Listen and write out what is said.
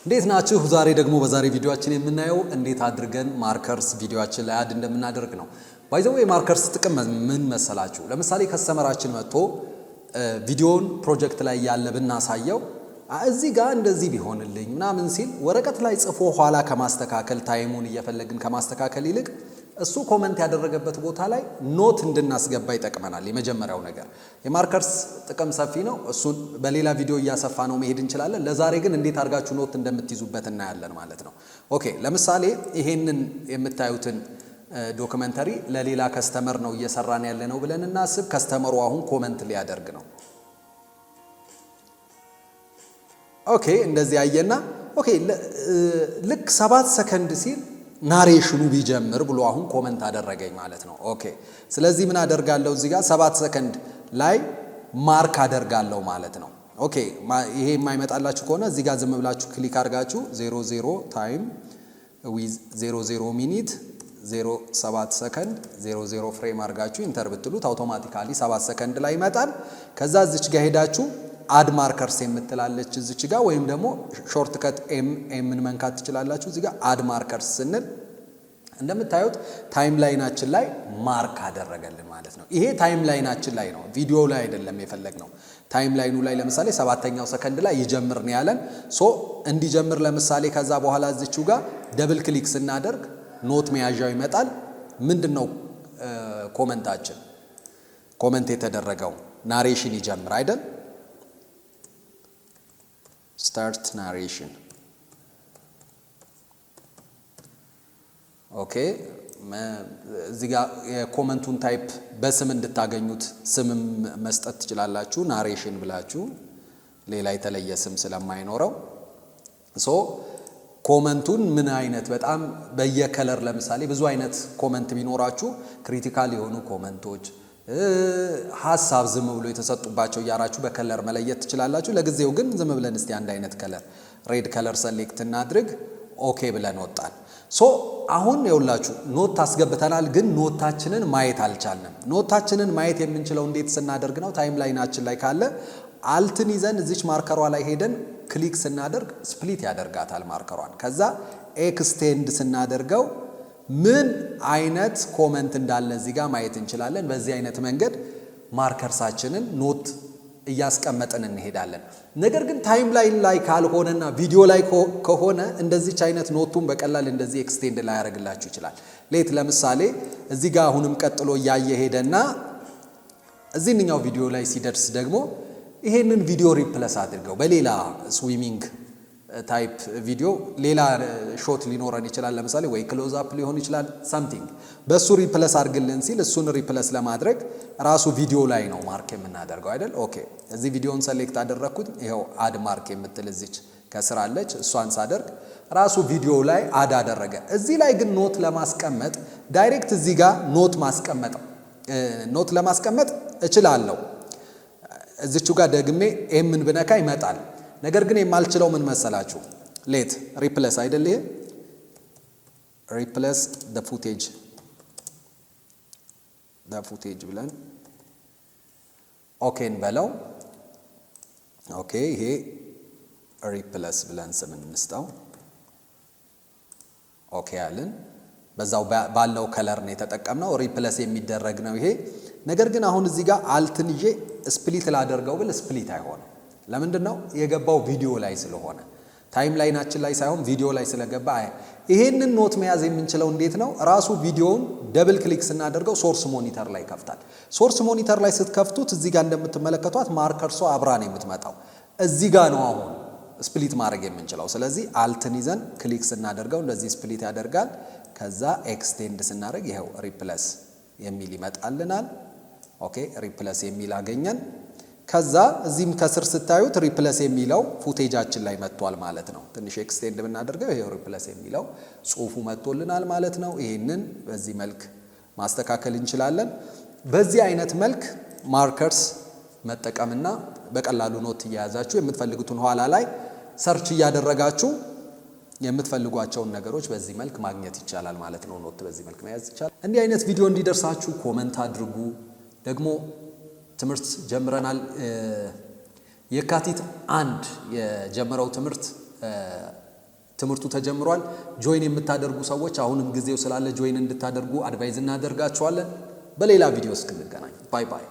እንዴት ናችሁ? ዛሬ ደግሞ በዛሬ ቪዲዮአችን የምናየው እንዴት አድርገን ማርከርስ ቪዲዮአችን ላይ አድ እንደምናደርግ ነው። ባይ ዘ ዌይ ማርከርስ ጥቅም ምን መሰላችሁ? ለምሳሌ ከስተመራችን መጥቶ ቪዲዮን ፕሮጀክት ላይ ያለ ብናሳየው እዚህ ጋር እንደዚህ ቢሆንልኝ ምናምን ሲል ወረቀት ላይ ጽፎ ኋላ ከማስተካከል ታይሙን እየፈለግን ከማስተካከል ይልቅ እሱ ኮሜንት ያደረገበት ቦታ ላይ ኖት እንድናስገባ ይጠቅመናል። የመጀመሪያው ነገር የማርከርስ ጥቅም ሰፊ ነው። እሱን በሌላ ቪዲዮ እያሰፋ ነው መሄድ እንችላለን። ለዛሬ ግን እንዴት አድርጋችሁ ኖት እንደምትይዙበት እናያለን ማለት ነው። ኦኬ፣ ለምሳሌ ይሄንን የምታዩትን ዶክመንተሪ ለሌላ ከስተመር ነው እየሰራን ያለ ነው ብለን እናስብ። ከስተመሩ አሁን ኮሜንት ሊያደርግ ነው። ኦኬ፣ እንደዚህ አየና ኦኬ ልክ 7 ሰከንድ ሲል ናሬሽኑ ቢጀምር ብሎ አሁን ኮሜንት አደረገኝ ማለት ነው። ኦኬ፣ ስለዚህ ምን አደርጋለሁ? እዚህ ጋር 7 ሰከንድ ላይ ማርክ አደርጋለሁ ማለት ነው። ኦኬ፣ ይሄ የማይመጣላችሁ ከሆነ እዚህ ጋር ዝም ብላችሁ ክሊክ አድርጋችሁ 00 ታይም ዊዝ 00 ሚኒት 07 ሰከንድ 00 ፍሬም አድርጋችሁ ኢንተር ብትሉት አውቶማቲካሊ 7 ሰከንድ ላይ ይመጣል። ከዛ እዚች ጋር ሄዳችሁ አድ ማርከርስ የምትላለች እዚች ጋር ወይም ደግሞ ሾርት ከት ኤምን መንካት ትችላላችሁ። እዚህ ጋር አድ ማርከርስ ስንል እንደምታዩት ታይም ላይናችን ላይ ማርክ አደረገልን ማለት ነው። ይሄ ታይም ላይናችን ላይ ነው፣ ቪዲዮ ላይ አይደለም የፈለግነው። ታይም ላይኑ ላይ ለምሳሌ 7ኛው ሰከንድ ላይ ይጀምር ነው ያለን። ሶ እንዲጀምር ለምሳሌ ከዛ በኋላ እዚችው ጋር ደብል ክሊክ ስናደርግ ኖት መያዣው ይመጣል። ምንድነው ኮሜንታችን? ኮሜንት የተደረገው ናሬሽን ይጀምር አይደል? ስታርት ናሬሽን። ኦኬ፣ እዚህ ጋር የኮመንቱን ታይፕ በስም እንድታገኙት ስምም መስጠት ትችላላችሁ። ናሬሽን ብላችሁ ሌላ የተለየ ስም ስለማይኖረው ሶ ኮመንቱን ምን አይነት በጣም በየከለር ለምሳሌ ብዙ አይነት ኮመንት ቢኖራችሁ ክሪቲካል የሆኑ ኮመንቶች ሐሳብ ዝም ብሎ የተሰጡባቸው ያራችሁ በከለር መለየት ትችላላችሁ። ለጊዜው ግን ዝም ብለን እስቲ አንድ አይነት ከለር ሬድ ከለር ሰሌክት እናድርግ። ኦኬ ብለን ወጣን። ሶ አሁን የውላችሁ ኖት አስገብተናል፣ ግን ኖታችንን ማየት አልቻልንም። ኖታችንን ማየት የምንችለው እንዴት ስናደርግ ነው? ታይም ላይናችን ላይ ካለ አልትን ይዘን እዚች ማርከሯ ላይ ሄደን ክሊክ ስናደርግ ስፕሊት ያደርጋታል ማርከሯን። ከዛ ኤክስቴንድ ስናደርገው ምን አይነት ኮሜንት እንዳለ እዚህ ጋር ማየት እንችላለን። በዚህ አይነት መንገድ ማርከርሳችንን ኖት እያስቀመጥን እንሄዳለን። ነገር ግን ታይም ላይን ላይ ካልሆነና ቪዲዮ ላይ ከሆነ እንደዚች አይነት ኖቱን በቀላል እንደዚህ ኤክስቴንድ ላይ ያደርግላችሁ ይችላል። ሌት ለምሳሌ እዚህ ጋር አሁንም ቀጥሎ እያየ ሄደና እዚህኛው ቪዲዮ ላይ ሲደርስ ደግሞ ይሄንን ቪዲዮ ሪፕለስ አድርገው በሌላ ስዊሚንግ ታይፕ ቪዲዮ ሌላ ሾት ሊኖረን ይችላል። ለምሳሌ ወይ ክሎዝ አፕ ሊሆን ይችላል ሳምቲንግ በሱ ሪፕለስ አድርግልን ሲል እሱን ሪፕለስ ለማድረግ ራሱ ቪዲዮ ላይ ነው ማርክ የምናደርገው አይደል? ኦኬ፣ እዚህ ቪዲዮን ሰሌክት አደረኩት። ይሄው አድ ማርክ የምትል እዚች ከስር አለች። እሷን ሳደርግ ራሱ ቪዲዮ ላይ አድ አደረገ። እዚህ ላይ ግን ኖት ለማስቀመጥ ዳይሬክት እዚህ ጋር ኖት ለማስቀመጥ እችላለሁ። እዚቹ ጋር ደግሜ ኤምን ብነካ ይመጣል። ነገር ግን የማልችለው ምን መሰላችሁ? ሌት ሪፕለስ አይደል? ይሄ ሪፕለስ the footage ብለን ኦኬን በለው። ኦኬ፣ ይሄ ሪፕለስ ብለን ስም እንስጠው። ኦኬ አለን። በዛው ባለው ከለር ነው የተጠቀምነው። ሪፕለስ የሚደረግ ነው ይሄ። ነገር ግን አሁን እዚህ ጋር አልትን ይዤ ስፕሊት ላደርገው ብል ስፕሊት አይሆንም። ለምንድን ነው? የገባው ቪዲዮ ላይ ስለሆነ ታይም ላይናችን ላይ ሳይሆን ቪዲዮ ላይ ስለገባ። ይሄንን ኖት መያዝ የምንችለው እንዴት ነው? ራሱ ቪዲዮውን ደብል ክሊክ ስናደርገው ሶርስ ሞኒተር ላይ ይከፍታል። ሶርስ ሞኒተር ላይ ስትከፍቱት እዚህ ጋር እንደምትመለከቷት ማርከርሷ አብራ ነው የምትመጣው። እዚህ ጋር ነው አሁን ስፕሊት ማድረግ የምንችለው። ስለዚህ አልትን ይዘን ክሊክ ስናደርገው እንደዚህ ስፕሊት ያደርጋል። ከዛ ኤክስቴንድ ስናደርግ ይሄው ሪፕለስ የሚል ይመጣልናል። ኦኬ፣ ሪፕለስ የሚል አገኘን። ከዛ እዚህም ከስር ስታዩት ሪፕለስ የሚለው ፉቴጃችን ላይ መጥቷል ማለት ነው። ትንሽ ኤክስቴንድ ብናደርገው ይሄው ሪፕለስ የሚለው ጽሁፉ መጥቶልናል ማለት ነው። ይሄንን በዚህ መልክ ማስተካከል እንችላለን። በዚህ አይነት መልክ ማርከርስ መጠቀምና በቀላሉ ኖት እያያዛችሁ የምትፈልጉትን ኋላ ላይ ሰርች እያደረጋችሁ የምትፈልጓቸውን ነገሮች በዚህ መልክ ማግኘት ይቻላል ማለት ነው። ኖት በዚህ መልክ መያዝ ይቻላል። እንዲህ አይነት ቪዲዮ እንዲደርሳችሁ ኮሜንት አድርጉ። ደግሞ ትምህርት ጀምረናል። የካቲት 1 የጀመረው ትምህርት ትምህርቱ ተጀምሯል። ጆይን የምታደርጉ ሰዎች አሁንም ጊዜው ስላለ ጆይን እንድታደርጉ አድቫይዝ እናደርጋችኋለን። በሌላ ቪዲዮ እስክንገናኝ ባይ ባይ።